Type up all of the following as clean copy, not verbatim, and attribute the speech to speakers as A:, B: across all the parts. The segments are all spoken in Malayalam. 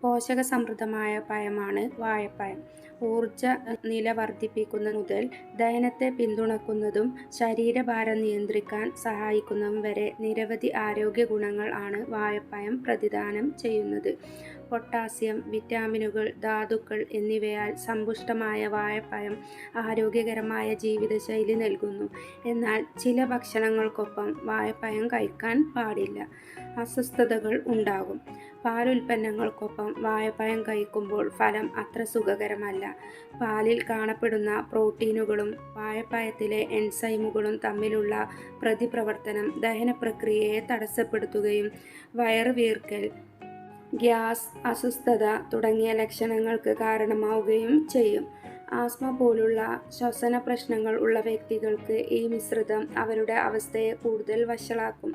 A: പോഷകസമൃദ്ധമായ പഴമാണ് വാഴപ്പഴം. ഊർജ നില വർദ്ധിപ്പിക്കുന്നത് മുതൽ ദഹനത്തെ പിന്തുണയ്ക്കുന്നതും ശരീരഭാരം നിയന്ത്രിക്കാൻ സഹായിക്കുന്നതും വരെ നിരവധി ആരോഗ്യ ഗുണങ്ങൾ ആണ് വാഴപ്പഴം പ്രതിദാനം ചെയ്യുന്നത്. പൊട്ടാസ്യം, വിറ്റാമിനുകൾ, ധാതുക്കൾ എന്നിവയാൽ സമ്പുഷ്ടമായ വാഴപ്പഴം ആരോഗ്യകരമായ ജീവിതശൈലി നൽകുന്നു. എന്നാൽ ചില ഭക്ഷണങ്ങൾക്കൊപ്പം വാഴപ്പഴം കഴിക്കാൻ പാടില്ല. അസ്വസ്ഥതകൾ ഉണ്ടാകും. പാലുൽപ്പന്നങ്ങൾക്കൊപ്പം വാഴപ്പഴം കഴിക്കുമ്പോൾ ഫലം അത്ര സുഖകരമല്ല. പാലിൽ കാണപ്പെടുന്ന പ്രോട്ടീനുകളും വാഴപ്പഴത്തിലെ എൻസൈമുകളും തമ്മിലുള്ള പ്രതിപ്രവർത്തനം ദഹനപ്രക്രിയയെ തടസ്സപ്പെടുത്തുകയും വയറുവീർക്കൽ, ഗ്യാസ്, അസ്വസ്ഥത തുടങ്ങിയ ലക്ഷണങ്ങൾക്ക് കാരണമാവുകയും ചെയ്യും. ആസ്മ പോലുള്ള ശ്വസന പ്രശ്നങ്ങൾ ഉള്ള വ്യക്തികൾക്ക് ഈ മിശ്രിതം അവരുടെ അവസ്ഥയെ കൂടുതൽ വഷളാക്കും.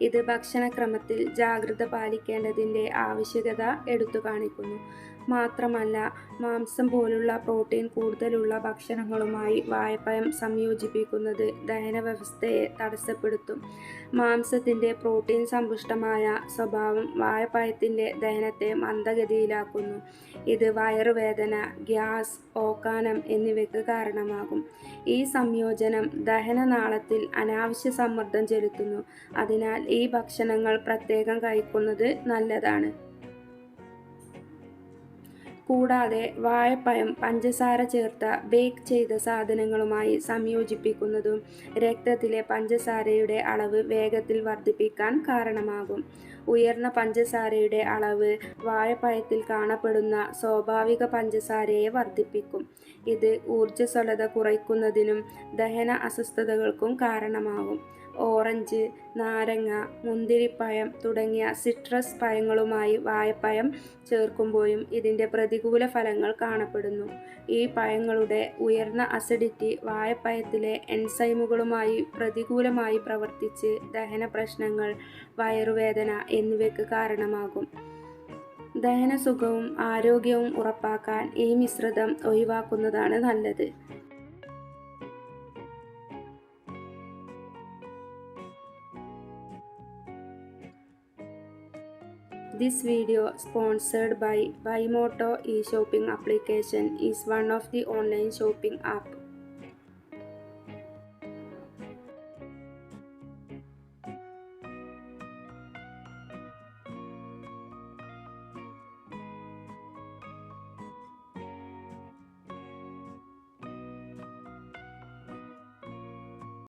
A: ഇത് ഭക്ഷണക്രമത്തിൽ ജാഗ്രത പാലിക്കേണ്ടതിൻ്റെ ആവശ്യകത എടുത്തുകാണിക്കുന്നു. മാത്രമല്ല, മാംസം പോലുള്ള പ്രോട്ടീൻ കൂടുതലുള്ള ഭക്ഷണങ്ങളുമായി വാഴപ്പഴം സംയോജിപ്പിക്കുന്നത് ദഹനവ്യവസ്ഥയെ തടസ്സപ്പെടുത്തും. മാംസത്തിൻ്റെ പ്രോട്ടീൻ സമ്പുഷ്ടമായ സ്വഭാവം വാഴപ്പഴത്തിൻ്റെ ദഹനത്തെ മന്ദഗതിയിലാക്കുന്നു. ഇത് വയറുവേദന, ഗ്യാസ്, ഓക്കാനം എന്നിവയ്ക്ക് കാരണമാകും. ഈ സംയോജനം ദഹനനാളത്തിൽ അനാവശ്യ സമ്മർദ്ദം ചെലുത്തുന്നു. അതിനാൽ ഈ ഭക്ഷണങ്ങൾ പ്രത്യേകം കഴിക്കുന്നത് നല്ലതാണ്. കൂടാതെ വാഴപ്പഴം പഞ്ചസാര ചേർത്ത ബേക്ക് ചെയ്ത സാധനങ്ങളുമായി സംയോജിപ്പിക്കുന്നതും രക്തത്തിലെ പഞ്ചസാരയുടെ അളവ് വേഗത്തിൽ വർദ്ധിപ്പിക്കാൻ കാരണമാകും. ഉയർന്ന പഞ്ചസാരയുടെ അളവ് വാഴപ്പഴത്തിൽ കാണപ്പെടുന്ന സ്വാഭാവിക പഞ്ചസാരയെ വർദ്ധിപ്പിക്കും. ഇത് ഊർജ്ജസ്വലത കുറയ്ക്കുന്നതിനും ദഹന അസ്വസ്ഥതകൾക്കും കാരണമാകും. ഓറഞ്ച്, നാരങ്ങ, മുന്തിരിപ്പഴം തുടങ്ങിയ സിട്രസ് പഴങ്ങളുമായി വാഴപ്പഴം ചേർക്കുമ്പോഴും ഇതിൻ്റെ പ്രതികൂല ഫലങ്ങൾ കാണപ്പെടുന്നു. ഈ പഴങ്ങളുടെ ഉയർന്ന അസിഡിറ്റി വാഴപ്പഴത്തിലെ എൻസൈമുകളുമായി പ്രതികൂലമായി പ്രവർത്തിച്ച് ദഹന പ്രശ്നങ്ങൾ, വയറുവേദന എന്നിവയ്ക്ക് കാരണമാകും. ദഹനസുഖവും ആരോഗ്യവും ഉറപ്പാക്കാൻ ഈ മിശ്രിതം ഒഴിവാക്കുന്നതാണ് നല്ലത്. This video sponsored by Buymoto e-shopping application is one of the online shopping app